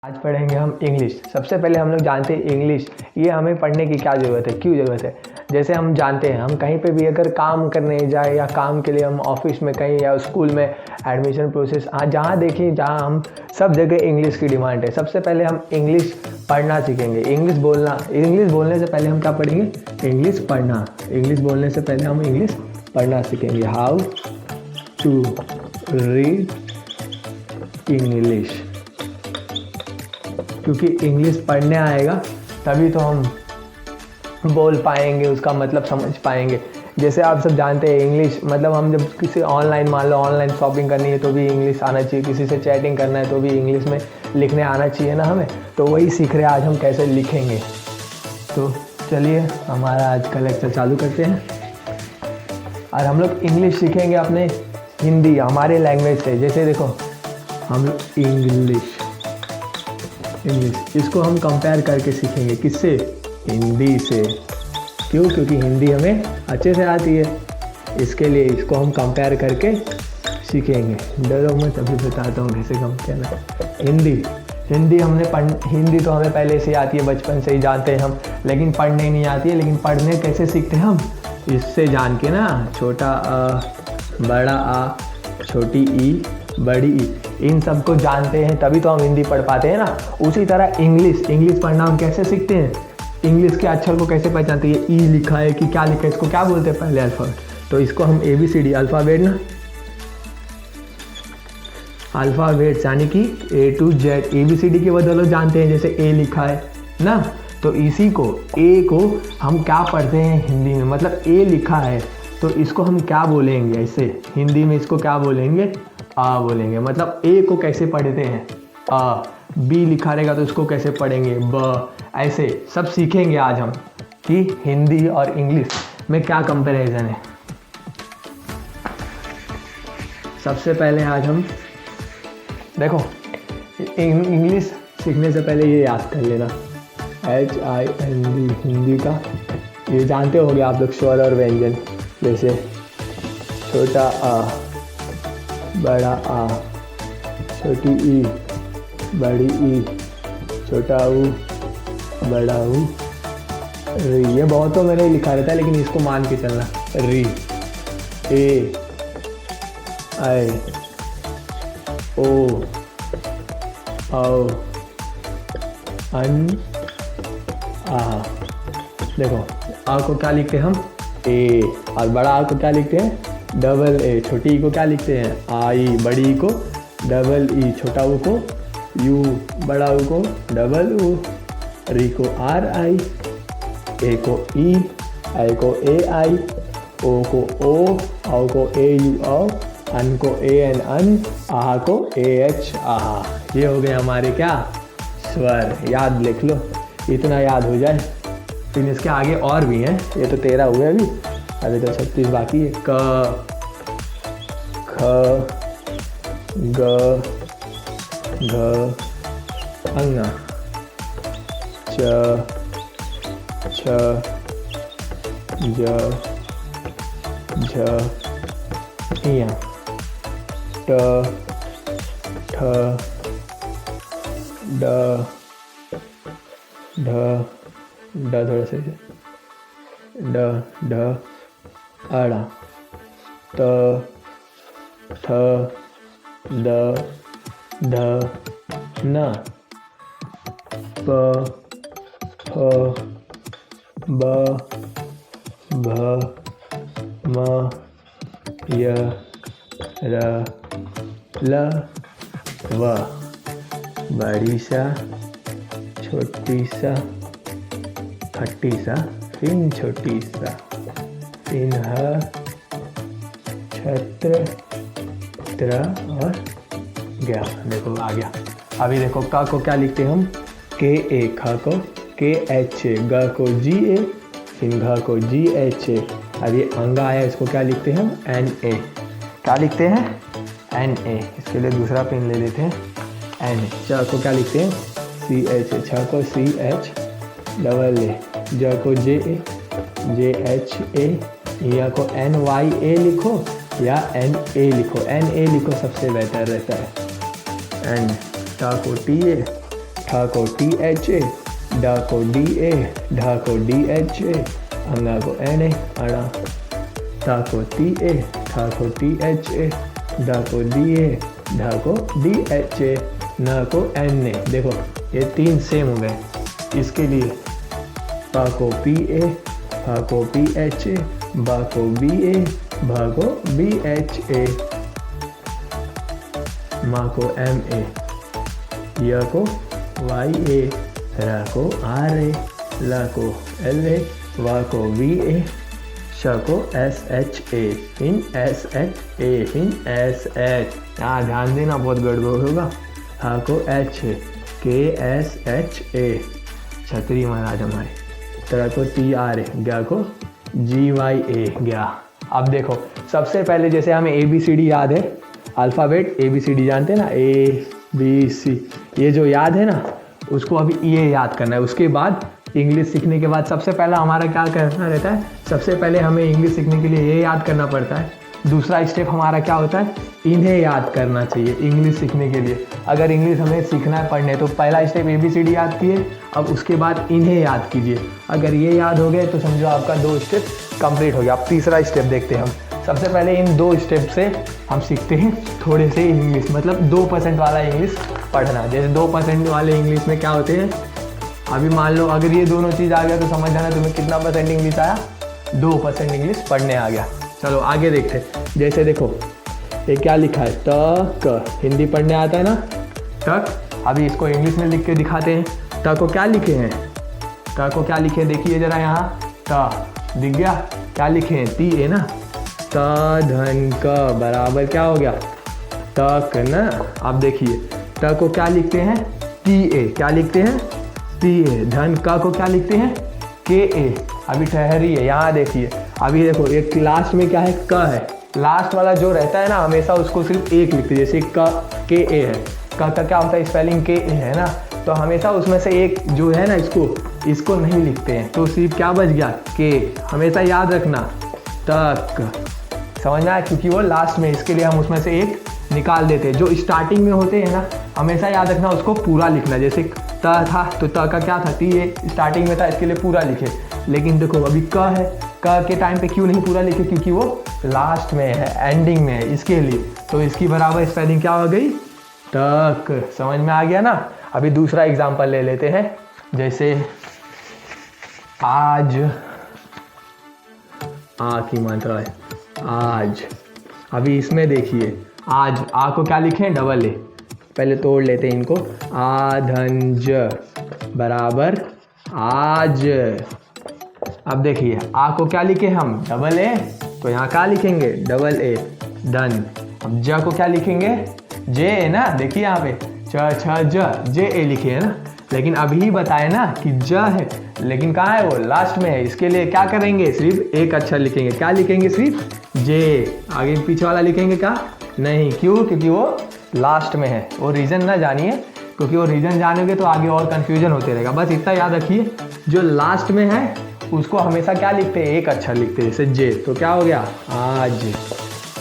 आज पढ़ेंगे हम इंग्लिश। सबसे पहले हम लोग जानते हैं इंग्लिश ये हमें पढ़ने की क्या ज़रूरत है, क्यों ज़रूरत है। जैसे हम जानते हैं हम कहीं पे भी अगर काम करने जाए या काम के लिए हम ऑफिस में कहीं या स्कूल में एडमिशन प्रोसेस जहाँ देखें जहाँ हम सब जगह इंग्लिश की डिमांड है। सबसे पहले हम इंग्लिश पढ़ना सीखेंगे, इंग्लिश बोलना। इंग्लिश बोलने से पहले हम क्या पढ़ेंगे? इंग्लिश पढ़ना। इंग्लिश बोलने से पहले हम इंग्लिश पढ़ना सीखेंगे। हाउ टू रीड इंग्लिश, क्योंकि इंग्लिश पढ़ने आएगा तभी तो हम बोल पाएंगे, उसका मतलब समझ पाएंगे। जैसे आप सब जानते हैं इंग्लिश मतलब हम जब किसी ऑनलाइन मान लो ऑनलाइन शॉपिंग करनी है तो भी इंग्लिश आना चाहिए, किसी से चैटिंग करना है तो भी इंग्लिश में लिखने आना चाहिए ना हमें। तो वही सीख रहे हैं आज हम कैसे लिखेंगे। तो चलिए हमारा आज का लेक्चर चालू करते हैं। और हम लोग इंग्लिश सीखेंगे अपने हिंदी हमारे लैंग्वेज से। जैसे देखो हम लोग इंग्लिश इसको हम कंपेयर करके सीखेंगे, किससे? हिंदी से। क्यों? क्योंकि हिंदी हमें अच्छे से आती है, इसके लिए इसको हम कंपेयर करके सीखेंगे। डरो मैं तभी बताता हूँ कैसे कम कहना। हिंदी तो हमें पहले से आती है, बचपन से ही जानते हैं हम, लेकिन पढ़ने नहीं आती है। लेकिन पढ़ने कैसे सीखते हैं हम? इससे जान के ना, छोटा अ, बड़ा आ, छोटी ई, बड़ी ई, इन सबको जानते हैं तभी तो हम हिंदी पढ़ पाते हैं ना। उसी तरह इंग्लिश पढ़ना हम कैसे सीखते हैं? इंग्लिश के अक्षर को कैसे पहचानते हैं? ई लिखा है कि क्या लिखा है, इसको क्या बोलते हैं? पहले अल्फ़ाबेट। तो इसको हम ABCD अल्फ़ाबेट ना, अल्फ़ाबेट यानी कि A to Z। ABCD के बदले लोग जानते हैं जैसे A लिखा है ना, तो इसी को A को हम क्या पढ़ते हैं हिंदी में? मतलब A लिखा है तो इसको हम क्या बोलेंगे? ऐसे हिंदी में इसको क्या बोलेंगे? आ बोलेंगे। मतलब ए को कैसे पढ़ते हैं? आ। बी लिखा रहेगा तो इसको कैसे पढ़ेंगे? ब। ऐसे सब सीखेंगे आज हम कि हिंदी और इंग्लिश में क्या कंपैरिजन है। सबसे पहले आज हम देखो इंग्लिश सीखने से पहले ये याद कर लेना, HIND हिंदी का ये जानते होंगे आप लोग, स्वर और व्यंजन। जैसे छोटा आ, बड़ा आ, छोटी ई, बड़ी ई, छोटा ऊ, बड़ा ऊ, री। ये बहुत तो मैंने लिखा रहता है लेकिन इसको मान के चलना। री, ए, आई, ओ, औ, अन, आ। देखो आ को क्या लिखते हैं हम? ए। और बड़ा आ को क्या लिखते हैं? Double A. छोटी ई को क्या लिखते हैं? आई। बड़ी ई को डबल ई, छोटा ऊ को यू, बड़ा ऊ को डबल ऊ, री को RI, ए को ई, आई को AI, ओ को ओ, औ को AU औ, अन को AN अन, आहा को AH आहा। ये हो गए हमारे क्या? स्वर। याद लिख लो, इतना याद हो जाए। फिर इसके आगे और भी हैं, ये तो 13 हुए अभी तो 36 बाकी है। क, ख, ग, घ, अंगा, च, छ, ज, झ, इया, ट, ठ, ड, ढ, थोड़ा सही से, ड, ढ, अड़ा, त, थ, द, ढ, न, प, फ, ब, भ, म, य, र, ल, व। बड़ी सा, छोटी सा, खट्टी सा, फिर छोटी सा, सिंह, छत्र, त्र और गया। देखो आ गया। अभी देखो का को क्या लिखते हैं हम? KA। ख को KH, ग को GA, सिंह को GH। अब ये अंगा आया, इसको क्या लिखते हैं हम? NA। क्या लिखते हैं? NA। इसके लिए दूसरा पेन ले लेते हैं, N। च को क्या लिखते हैं? CH। छ को CH डबल A, ज को JA, JHA, या को NYA लिखो या NA लिखो। NA लिखो सबसे बेहतर रहता है। एंड टा को TA, ठ को टी एच ए, ड को डी ए, ढ को डी एच ए, अंगा को एन ए, अड़ा, ट को टी ए, ठ को टी एच ए, ड को डी ए, ढ को डी एच ए, न को एन ए। देखो ये तीन सेम हो गए। इसके लिए प को पी ए, फ को पी एच ए, ब को बी ए, भ को बी एच ए, म को एम ए, य को वाई ए, र को आर ए, ल को एल ए, व को वी ए, श को S H A, in S H A, in S H. यहाँ ध्यान देना बहुत गड़बड़ होगा। ह को एच ए, के एस एच ए, छतरी महाराज हमारे। त्र को टी आर ए, ग को जी वाई ए, गया। अब देखो सबसे पहले जैसे हमें ए बी सी डी याद है, alphabet A B C D जानते हैं ना, ए बी सी, ये जो याद है ना उसको अभी ये याद करना है। उसके बाद इंग्लिश सीखने के बाद सबसे पहला हमारा क्या करना रहता है, सबसे पहले हमें इंग्लिश सीखने के लिए ये याद करना पड़ता है। दूसरा स्टेप हमारा क्या होता है, इन्हें याद करना चाहिए इंग्लिश सीखने के लिए। अगर इंग्लिश हमें सीखना है पढ़ने तो पहला step A B C D याद किए, अब उसके बाद इन्हें याद कीजिए। अगर ये याद हो गए तो समझो आपका 2 स्टेप कंप्लीट हो गया। अब तीसरा स्टेप देखते हैं हम। सबसे पहले इन 2 स्टेप से हम सीखते हैं थोड़े से इंग्लिश, मतलब 2% वाला इंग्लिश पढ़ना। जैसे 2% वाले इंग्लिश में क्या होते हैं, अभी मान लो अगर ये दोनों चीज़ आ गया तो समझ जाना तुम्हें कितना परसेंट इंग्लिश आया, 2% इंग्लिश पढ़ने आ गया। चलो आगे देखते हैं। जैसे देखो ये क्या लिखा है, तक, हिंदी पढ़ने आता है ना, तक। अभी इसको इंग्लिश में लिख के दिखाते हैं। त को क्या लिखे हैं, त को क्या लिखे हैं देखिए ज़रा यहाँ, त दिख गया, क्या लिखे हैं, ती है ना, त धन क बराबर क्या हो गया, तक ना। अब देखिए त को क्या लिखते हैं, टी ए, क्या लिखते हैं, टी ए। धन का को क्या लिखते हैं, के ए। अभी ठहरिए, यहाँ देखिए, अभी देखो एक लास्ट में क्या है, क है। लास्ट वाला जो रहता है ना हमेशा उसको सिर्फ एक लिखते हैं। जैसे क के ए है, क का क्या होता है, स्पेलिंग के ए है ना, तो हमेशा उसमें से एक जो है ना इसको नहीं लिखते हैं, तो सिर्फ क्या बच गया, के। हमेशा याद रखना तक, समझना है, क्योंकि वो लास्ट में, इसके लिए हम उसमें से एक निकाल देते हैं। जो स्टार्टिंग में होते हैं ना हमेशा याद रखना उसको पूरा लिखना। जैसे त था तो त का क्या था, टी ए स्टार्टिंग में था, इसके लिए पूरा लिखे। लेकिन देखो अभी क है, क के टाइम पे क्यों नहीं पूरा लिखे, क्योंकि वो लास्ट में है, एंडिंग में है, इसके लिए। तो इसकी बराबर स्पेलिंग क्या हो गई, तक। समझ में आ गया ना। अभी दूसरा एग्जाम्पल ले लेते हैं। जैसे आज, आ की मात्रा है आज। अभी इसमें देखिए आज, आ को क्या लिखें, डबल ए। पहले तोड़ लेते हैं इनको, आधंज बराबर आज। अब देखिए आ को क्या लिखे हम, डबल ए, तो यहाँ क्या लिखेंगे, डबल ए, धन। अब ज को क्या लिखेंगे, जे ए ना, देखिए यहाँ पे च छ ज, जे ए लिखे है ना। लेकिन अभी बताए ना कि ज है, लेकिन कहाँ है वो, लास्ट में है। इसके लिए क्या करेंगे, सिर्फ एक अक्षर लिखेंगे। क्या लिखेंगे, सिर्फ जे। आगे पीछे वाला लिखेंगे क्या, नहीं। क्यों, क्योंकि वो लास्ट में है। वो रीज़न ना जानिए, क्योंकि वो रीज़न जानोगे तो आगे और कन्फ्यूजन होते रहेगा। बस इतना याद रखिए, जो लास्ट में है उसको हमेशा क्या लिखते हैं, एक अक्षर लिखते हैं, जैसे जे। तो क्या हो गया, आज।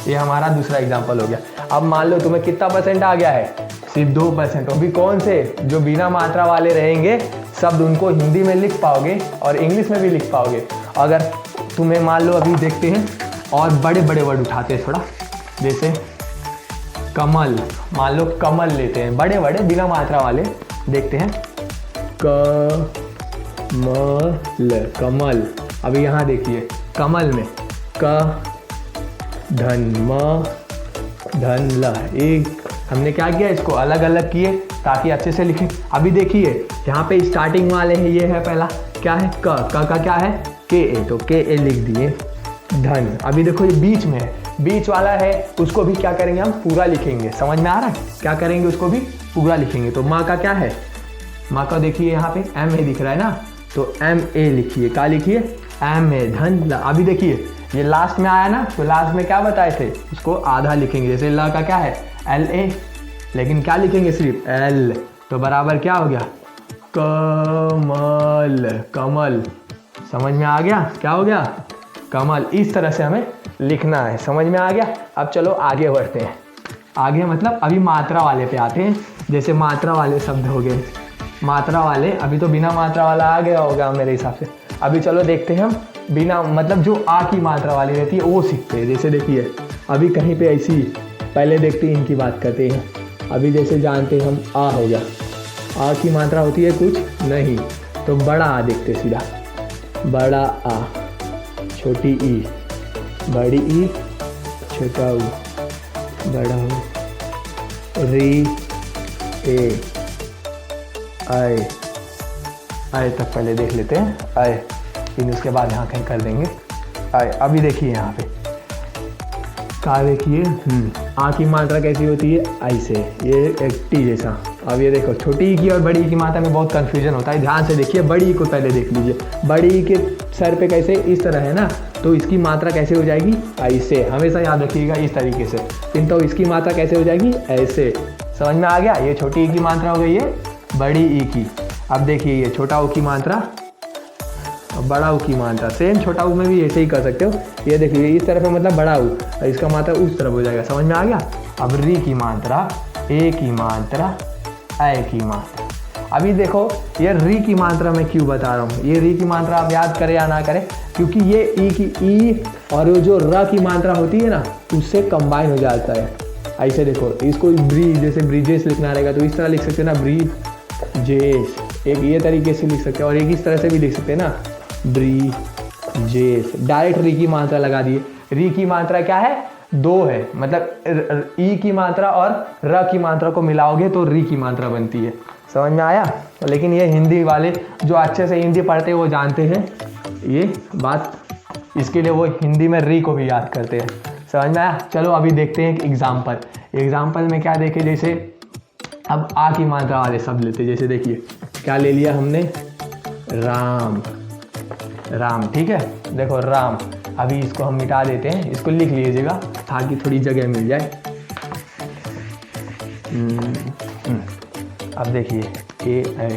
ये हमारा दूसरा एग्जाम्पल हो गया। अब मान लो तुम्हें कितना परसेंट आ गया है, सिर्फ 2%। अभी कौन से जो बिना मात्रा वाले रहेंगे शब्द उनको हिंदी में लिख पाओगे और इंग्लिश में भी लिख पाओगे। अगर तुम्हें मान लो अभी देखते हैं और बड़े बड़े वर्ड उठाते हैं थोड़ा, जैसे कमल। मान लो कमल लेते हैं, बड़े बड़े बिना मात्रा वाले देखते हैं, कमल, कमल। अभी यहाँ देखिए कमल में क धन म धन ल, एक हमने क्या किया, इसको अलग अलग किए ताकि अच्छे से लिखें। अभी देखिए यहाँ पे स्टार्टिंग वाले हैं, ये है पहला, क्या है, क का क्या है, के ए, तो के ए लिख दिए, धन। अभी देखो ये बीच में है, बीच वाला है, उसको भी क्या करेंगे हम, पूरा लिखेंगे। समझ में आ रहा है, क्या करेंगे, उसको भी पूरा लिखेंगे। तो माँ का क्या है, माँ का देखिए यहाँ पे एम ए दिख रहा है ना, तो एम ए लिखिए, क्या लिखिए, एम ए, धन ल। अभी देखिए ये लास्ट में आया ना, तो लास्ट में क्या बताए थे, उसको आधा लिखेंगे। जैसे ल का क्या है, एल ए, लेकिन क्या लिखेंगे, सिर्फ एल। तो बराबर क्या हो गया, कमल, कमल। समझ में आ गया, क्या हो गया, कमल। इस तरह से हमें लिखना है। समझ में आ गया। अब चलो आगे बढ़ते हैं। आगे मतलब अभी मात्रा वाले पे आते हैं। जैसे मात्रा वाले शब्द हो गए, मात्रा वाले, अभी तो बिना मात्रा वाला आ गया होगा मेरे हिसाब से। अभी चलो देखते हैं हम बिना मतलब जो आ की मात्रा वाली रहती है वो सीखते हैं। जैसे देखिए अभी कहीं पे ऐसी, पहले देखते हैं इनकी बात करते हैं। अभी जैसे जानते हैं हम आ हो गया, आ की मात्रा होती है कुछ नहीं, तो बड़ा आ देखते सीधा, बड़ा आ, छोटी ई, बड़ी ई, छोटा ऊ, बड़ा ऊ, री ए, आए, आए तक पहले देख लेते हैं, आए, फिर उसके बाद यहाँ कहीं कर देंगे आए। अभी देखिए यहाँ पे कहा देखिए आ की मात्रा कैसी होती है, ऐसे, ये एक टी जैसा। अब ये देखो छोटी ई की और बड़ी ई की मात्रा में बहुत कन्फ्यूजन होता है, ध्यान से देखिए। बड़ी ई को पहले देख लीजिए, बड़ी ई के सर पे कैसे इस तरह है ना, तो इसकी मात्रा कैसे हो जाएगी, ऐसे, हमेशा याद रखिएगा इस तरीके से। किंतु इसकी मात्रा कैसे हो जाएगी, ऐसे। समझ में आ गया, ये छोटी ई की मात्रा हो गई है बड़ी ई की। अब देखिए ये छोटा ऊ की मात्रा, बड़ा ऊ की मात्रा, सेम छोटा ऊ में भी ऐसे ही कर सकते हो। ये देखिए इस तरफ है मतलब बड़ा ऊ, और इसका मात्रा उस तरफ हो जाएगा। समझ में आ गया। अब री की मात्रा, ए की मात्रा, ए की मात्रा। अभी देखो ये री की मात्रा मैं क्यों बता रहा हूँ, ये री की मात्रा आप याद करें या ना करें, क्योंकि ये ई की ई और जो र की मात्रा होती है ना उससे कंबाइन हो जाता है। ऐसे देखो इसको ब्री, जैसे ब्रिजेस लिखना रहेगा तो इस तरह लिख सकते हैं ना, ब्रिजेस, एक ये तरीके से लिख सकते हैं, और एक इस तरह से भी लिख सकते हैं ना, ब्रिजेस। डायरेक्ट री की मात्रा लगा दिए। री की मात्रा क्या है, दो है, मतलब ई की मात्रा और र की मात्रा को मिलाओगे तो री की मात्रा बनती है। समझ में आया। लेकिन ये हिंदी वाले जो अच्छे से हिंदी पढ़ते हैं वो जानते हैं ये बात, इसके लिए वो हिंदी में री को भी याद करते हैं। समझ में आया। चलो अभी देखते हैं एक एग्जाम्पल में क्या देखे, जैसे अब आ की मात्रा वाले शब्द लेते हैं। जैसे देखिए क्या ले लिया हमने, राम, राम, ठीक है। देखो राम, अभी इसको हम मिटा देते हैं, इसको लिख लीजिएगा ताकि थोड़ी जगह मिल जाए। अब देखिए ए है,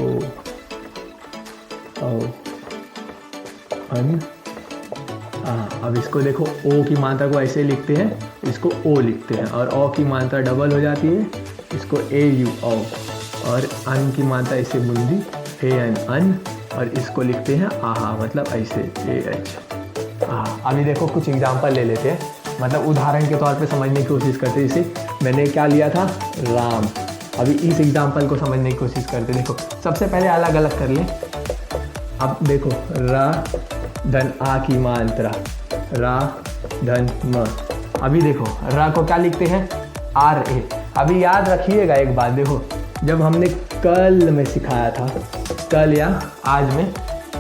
ओ, अन, अब इसको देखो ओ की मात्रा को ऐसे लिखते हैं, इसको ओ लिखते हैं, और ओ की मात्रा डबल हो जाती है, इसको ए यू ओ, और अन की मात्रा ऐसे बुंदी ए एन अन, और इसको लिखते हैं आहा, मतलब ऐसे ए एच आहा। अभी देखो कुछ एग्जाम्पल ले लेते हैं, मतलब उदाहरण के तौर पे समझने की कोशिश करते हैं। जैसे मैंने क्या लिया था, राम। अभी इस एग्जाम्पल को समझने की कोशिश करते। देखो सबसे पहले अलग अलग कर लें। अब देखो रा धन आ की मात्रा, रा धन म। अभी देखो रा को क्या लिखते हैं, आर ए। अभी याद रखिएगा एक बात, देखो जब हमने कल में सिखाया था, कल या आज में,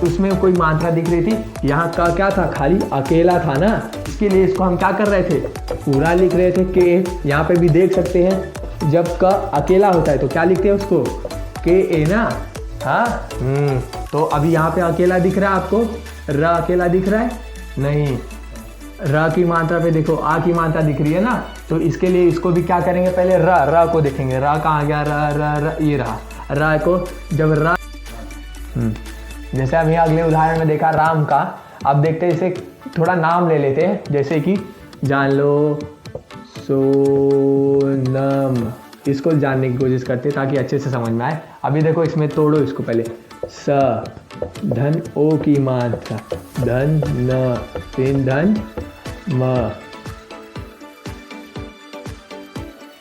उसमें कोई मात्रा दिख रही थी, यहाँ का क्या था, खाली अकेला था ना, इसके लिए इसको हम क्या कर रहे थे, पूरा लिख रहे थे के। यहाँ पे भी देख सकते हैं जब का अकेला होता है तो क्या लिखते हैं उसको, के ए ना। हाँ तो अभी यहाँ पे अकेला दिख रहा है आपको, र अकेला दिख रहा है नहीं, र की मात्रा पे देखो आ की मात्रा दिख रही है ना, तो इसके लिए इसको भी क्या करेंगे, पहले र को देखेंगे, र कहाँ गया, र ये रहा, र को जब र जैसे अभी अगले उदाहरण में देखा राम का। अब देखते हैं इसे थोड़ा नाम ले लेते हैं, जैसे कि जान लो सोनम, इसको जानने की कोशिश करते हैं ताकि अच्छे से समझ में आए। अभी देखो इसमें तोड़ो इसको, पहले स धन ओ की मात्रा, धन न, तीन धन म।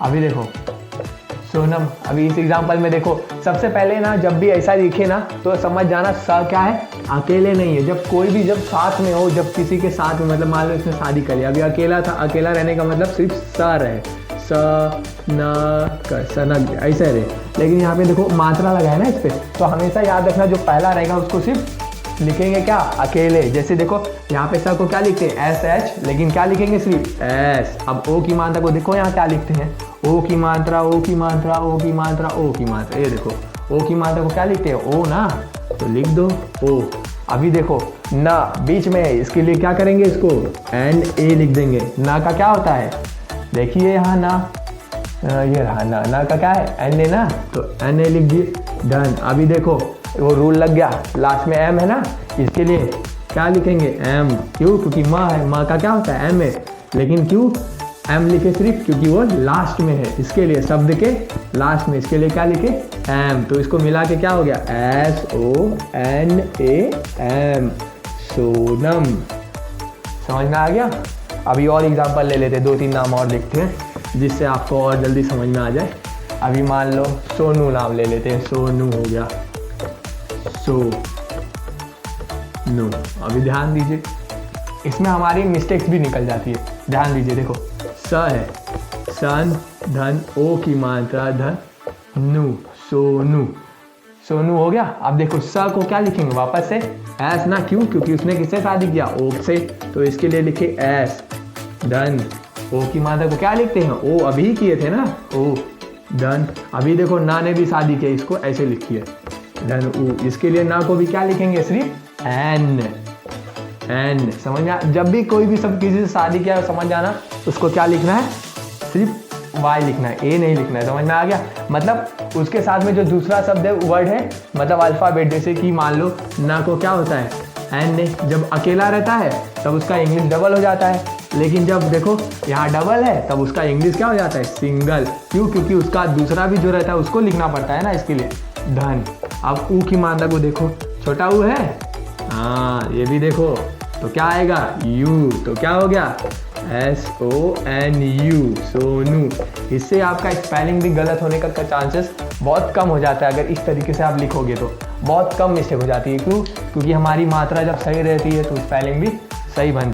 अभी देखो सोनम। अभी इस एग्जाम्पल में देखो सबसे पहले ना, जब भी ऐसा दिखे ना तो समझ जाना स क्या है, अकेले नहीं है। जब कोई भी जब साथ में हो, जब किसी के साथ में, मतलब मान लो इसने शादी कर लिया, अभी अकेला था, अकेला रहने का मतलब सिर्फ स रहे, स न क, सनक ऐसे रहे। लेकिन यहाँ पे देखो मात्रा लगा है ना इस पे, तो हमेशा याद रखना जो पहला रहेगा उसको सिर्फ लिखेंगे क्या, अकेले। जैसे देखो यहाँ पे स को क्या लिखते हैं, एस एच, लेकिन क्या लिखेंगे, सिर्फ एस। अब ओ की मात्रा को देखो यहाँ क्या लिखते हैं, ओ की मात्रा, ओ की मात्रा, ओ की मात्रा, ओ की मात्रा। ये देखो ओ की मात्रा को क्या लिखते हैं, ओ ना, तो लिख दो ओ। अभी देखो न बीच में है, इसके लिए क्या करेंगे, इसको एन ए लिख देंगे। न का क्या होता है, देखिए यहाँ ना, ये रहा ना का क्या है, एन ए ना, तो एन ए लिख दिए, डन। अभी देखो वो रूल लग गया, लास्ट में एम है ना, इसके लिए क्या लिखेंगे, एम। क्यों, क्योंकि माँ है, माँ का क्या होता है, एम है, लेकिन क्यों, एम लिखे सिर्फ क्योंकि वो लास्ट में है, इसके लिए शब्द के लास्ट में, इसके लिए क्या लिखे एम। तो इसको मिला के क्या हो गया SONAM, सोनम। समझ में आ गया। अभी और एग्जांपल ले लेते हैं, 2-3 नाम और लिखते हैं जिससे आपको और जल्दी समझ में आ जाए। अभी मान लो सोनू नाम ले लेते हैं, सोनू हो गया, सोनू। अभी ध्यान दीजिए, इसमें हमारी मिस्टेक्स भी निकल जाती है। ध्यान दीजिए, देखो स है, सन, धन, ओ की मात्रा धन, नु, सोनू। सोनू हो गया। अब देखो स को क्या लिखेंगे वापस से एस ना, क्यों? क्योंकि उसने किससे शादी किया? ओ से, तो इसके लिए लिखे एस। धन, ओ की मात्रा को क्या लिखते हैं? ओ, अभी किए थे ना, ओ धन। अभी देखो ना ने भी शादी किया, इसको ऐसे लिखिए धन उ। इसके लिए ना को भी क्या लिखेंगे? सिर्फ एन, एन। समझ में? जब भी कोई भी सब किसी से शादी किया समझ जाना, उसको क्या लिखना है? सिर्फ वाई लिखना है, ए नहीं लिखना है। समझ में आ गया? मतलब उसके साथ में जो दूसरा शब्द है वर्ड है, मतलब अल्फाबेट, जैसे कि मान लो ना को क्या होता है? एन ने। जब अकेला रहता है तब उसका इंग्लिश डबल हो जाता है, लेकिन जब देखो यहाँ डबल है तब उसका इंग्लिश क्या हो जाता है? सिंगल। क्यों? क्योंकि उसका दूसरा भी जो रहता है उसको लिखना पड़ता है ना, इसके लिए धन। अब ऊ की मात्रा को देखो, छोटा ऊ है, हाँ ये भी देखो, तो क्या आएगा? यू। तो क्या हो गया? SONU, सोनू। इससे आपका स्पेलिंग भी गलत होने का चांसेस बहुत कम हो जाता है। अगर इस तरीके से आप लिखोगे तो बहुत कम मिस्टेक हो जाती है। क्यों? क्योंकि हमारी मात्रा जब सही रहती है तो स्पेलिंग भी सही बनती है।